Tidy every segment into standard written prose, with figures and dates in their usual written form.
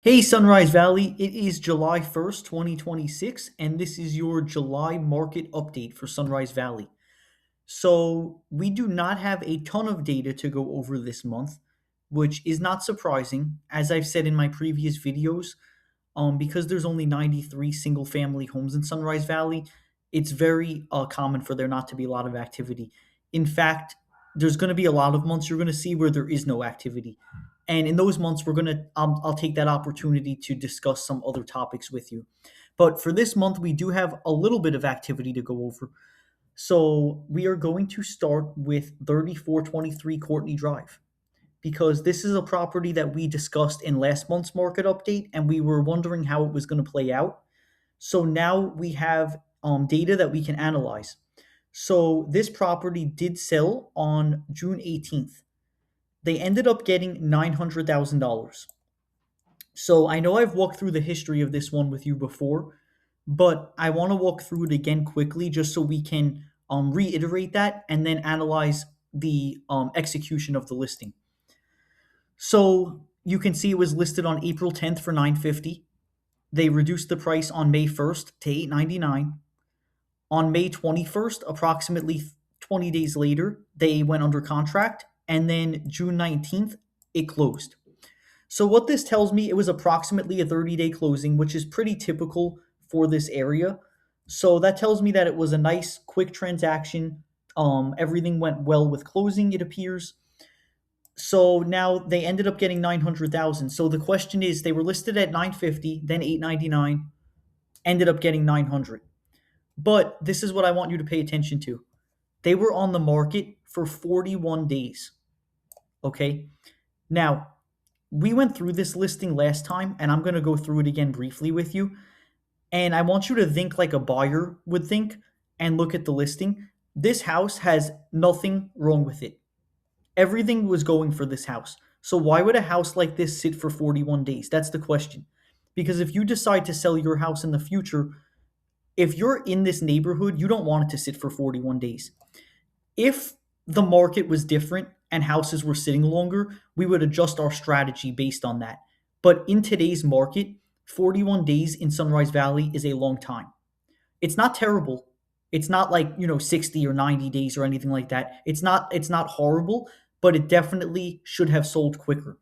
Hey, Sunrise Valley, it is July 1st, 2026, and this is your July market update for Sunrise Valley. So, we do not have a ton of data to go over this month, which is not surprising. As I've said in my previous videos, because there's only 93 single family homes in Sunrise Valley, it's very common for there not to be a lot of activity. In fact, there's going to be a lot of months you're going to see where there is no activity. And in those months, I'll take that opportunity to discuss some other topics with you. But for this month, we do have a little bit of activity to go over. So we are going to start with 3423 Courtney Drive because this is a property that we discussed in last month's market update and we were wondering how it was going to play out. So now we have data that we can analyze. So this property did sell on June 18th. They ended up getting $900,000. So I know I've walked through the history of this one with you before, but I want to walk through it again quickly just so we can reiterate that and then analyze the execution of the listing. So you can see it was listed on April 10th for 950. They reduced the price on May 1st to 899. On May 21st, approximately 20 days later, they went under contract, and then June 19th, it closed. So what this tells me, it was approximately a 30-day closing, which is pretty typical for this area. So that tells me that it was a nice, quick transaction. Everything went well with closing, it appears. So now they ended up getting 900,000. So the question is, they were listed at 950, then 899, ended up getting 900. But this is what I want you to pay attention to. They were on the market for 41 days. Okay? Now, we went through this listing last time, and I'm going to go through it again briefly with you. And I want you to think like a buyer would think and look at the listing. This house has nothing wrong with it. Everything was going for this house. So why would a house like this sit for 41 days? That's the question. Because if you decide to sell your house in the future, if you're in this neighborhood, you don't want it to sit for 41 days. If the market was different and houses were sitting longer, we would adjust our strategy based on that. But in today's market, 41 days in Sunrise Valley is a long time. It's not terrible. It's not like, 60 or 90 days or anything like that. It's not horrible, but it definitely should have sold quicker.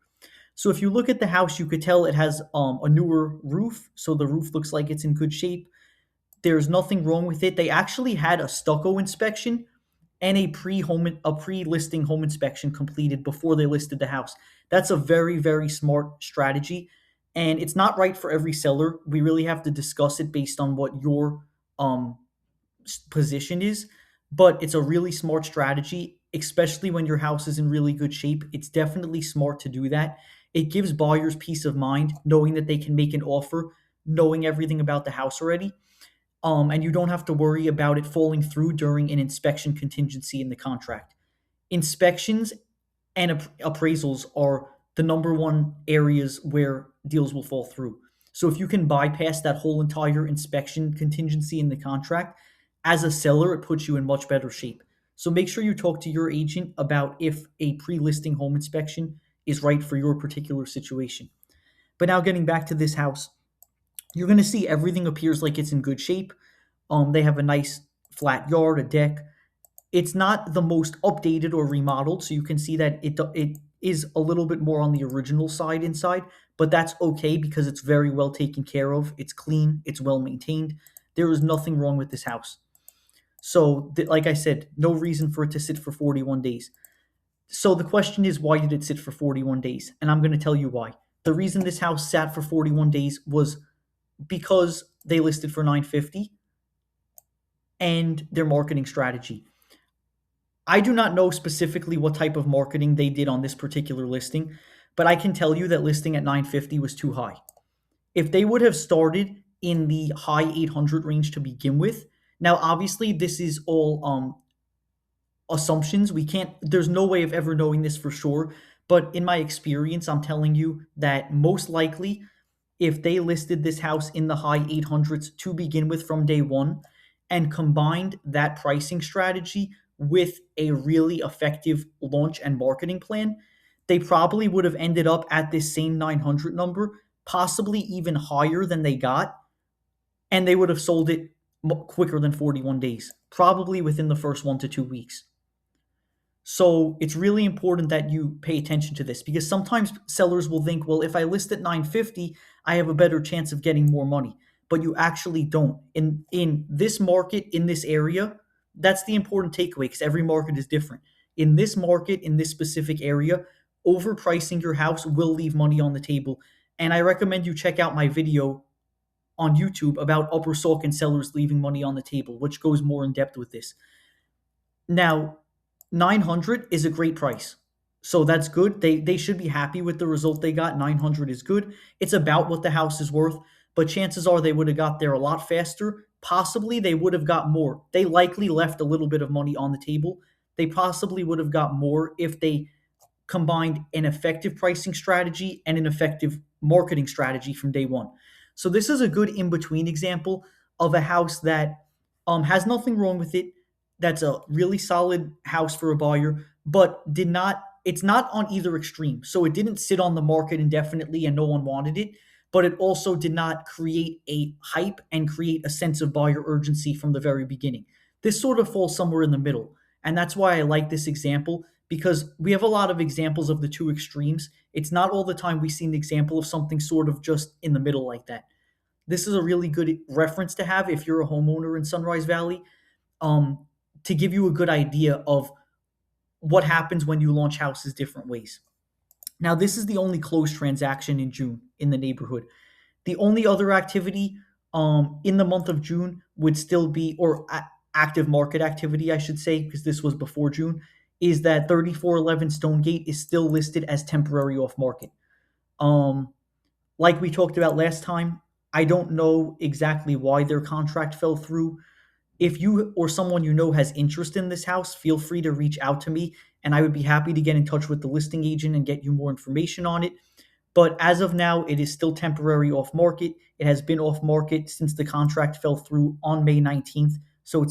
So if you look at the house, you could tell it has a newer roof, so the roof looks like it's in good shape. There's nothing wrong with it. They actually had a stucco inspection and a pre-listing home inspection completed before they listed the house. That's a very, very smart strategy, and it's not right for every seller. We really have to discuss it based on what your position is, but it's a really smart strategy, especially when your house is in really good shape. It's definitely smart to do that. It gives buyers peace of mind knowing that they can make an offer, knowing everything about the house already. And you don't have to worry about it falling through during an inspection contingency in the contract. Inspections and appraisals are the number one areas where deals will fall through. So if you can bypass that whole entire inspection contingency in the contract, as a seller, it puts you in much better shape. So make sure you talk to your agent about if a pre-listing home inspection is right for your particular situation. But now getting back to this house, you're going to see everything appears like it's in good shape. They have a nice flat yard, a deck. It's not the most updated or remodeled, so you can see that it is a little bit more on the original side inside, but that's okay because it's very well taken care of. It's clean, it's well maintained. There is nothing wrong with this house. So, like I said, no reason for it to sit for 41 days. So the question is, why did it sit for 41 days? And I'm going to tell you why. The reason this house sat for 41 days was because they listed for 950 and their marketing strategy. I do not know specifically what type of marketing they did on this particular listing, but I can tell you that listing at 950 was too high. If they would have started in the high 800 range to begin with, now obviously this is all assumptions. There's no way of ever knowing this for sure, but in my experience, I'm telling you that most likely if they listed this house in the high 800s to begin with from day one and combined that pricing strategy with a really effective launch and marketing plan, they probably would have ended up at this same 900 number, possibly even higher than they got, and they would have sold it quicker than 41 days, probably within the first 1 to 2 weeks. So it's really important that you pay attention to this because sometimes sellers will think, well, if I list at 950, I have a better chance of getting more money. But you actually don't. In this market, in this area, that's the important takeaway because every market is different. In this market, in this specific area, overpricing your house will leave money on the table. And I recommend you check out my video on YouTube about Upper Saucon sellers leaving money on the table, which goes more in depth with this. Now, 900 is a great price. So that's good. They should be happy with the result they got. 900 is good. It's about what the house is worth, but chances are they would have got there a lot faster. Possibly they would have got more. They likely left a little bit of money on the table. They possibly would have got more if they combined an effective pricing strategy and an effective marketing strategy from day one. So this is a good in-between example of a house that has nothing wrong with it. That's a really solid house for a buyer, but did not. It's not on either extreme. So it didn't sit on the market indefinitely and no one wanted it, but it also did not create a hype and create a sense of buyer urgency from the very beginning. This sort of falls somewhere in the middle. And that's why I like this example because we have a lot of examples of the two extremes. It's not all the time we see an example of something sort of just in the middle like that. This is a really good reference to have if you're a homeowner in Sunrise Valley, um, to give you a good idea of what happens when you launch houses different ways. Now, this is the only closed transaction in June in the neighborhood. The only other activity in the month of June would still be, or active market activity, I should say, because this was before June, is that 3411 Stonegate is still listed as temporary off market. Um, like we talked about last time, I don't know exactly why their contract fell through. If you or someone you know has interest in this house, feel free to reach out to me and I would be happy to get in touch with the listing agent and get you more information on it. But as of now, it is still temporary off market. It has been off market since the contract fell through on May 19th. So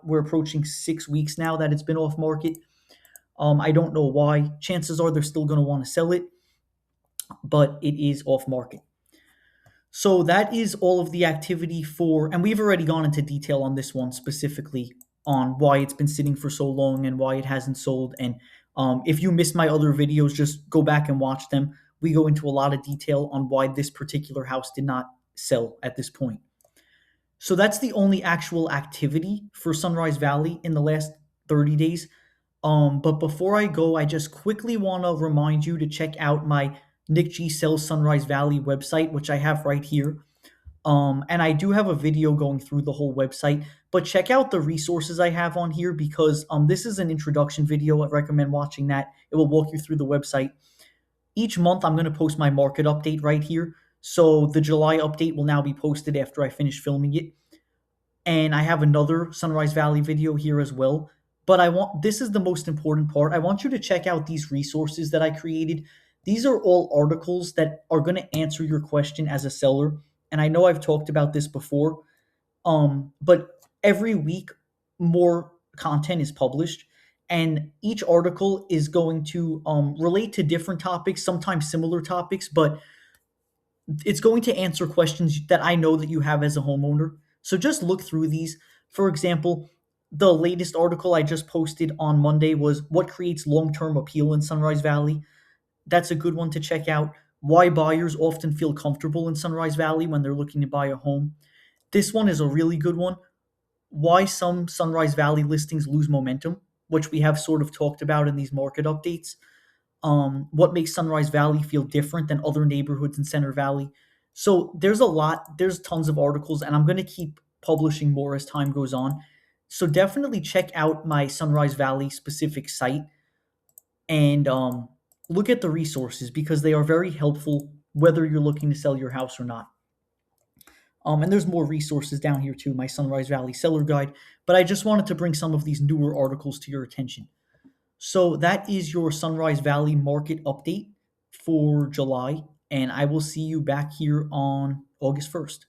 we're approaching 6 weeks now that it's been off market. I don't know why. Chances are they're still going to want to sell it, but it is off market. So that is all of the activity for, and we've already gone into detail on this one specifically on why it's been sitting for so long and why it hasn't sold. And if you missed my other videos, just go back and watch them. We go into a lot of detail on why this particular house did not sell at this point. So that's the only actual activity for Sunrise Valley in the last 30 days. But before I go, I just quickly want to remind you to check out my Nick G Sells Sunrise Valley website, which I have right here. And I do have a video going through the whole website, but check out the resources I have on here because this is an introduction video. I recommend watching that. It will walk you through the website. Each month, I'm going to post my market update right here. So the July update will now be posted after I finish filming it. And I have another Sunrise Valley video here as well. But this is the most important part. I want you to check out these resources that I created. These are all articles that are going to answer your question as a seller. And I know I've talked about this before, but every week more content is published. And each article is going to relate to different topics, sometimes similar topics, but it's going to answer questions that I know that you have as a homeowner. So just look through these. For example, the latest article I just posted on Monday was what creates long-term appeal in Sunrise Valley. That's a good one to check out. Why buyers often feel comfortable in Sunrise Valley when they're looking to buy a home. This one is a really good one. Why some Sunrise Valley listings lose momentum, which we have sort of talked about in these market updates. What makes Sunrise Valley feel different than other neighborhoods in Center Valley. So there's tons of articles, and I'm going to keep publishing more as time goes on. So definitely check out my Sunrise Valley specific site and look at the resources because they are very helpful whether you're looking to sell your house or not. And there's more resources down here too, my Sunrise Valley Seller Guide, but I just wanted to bring some of these newer articles to your attention. So that is your Sunrise Valley market update for July, and I will see you back here on August 1st.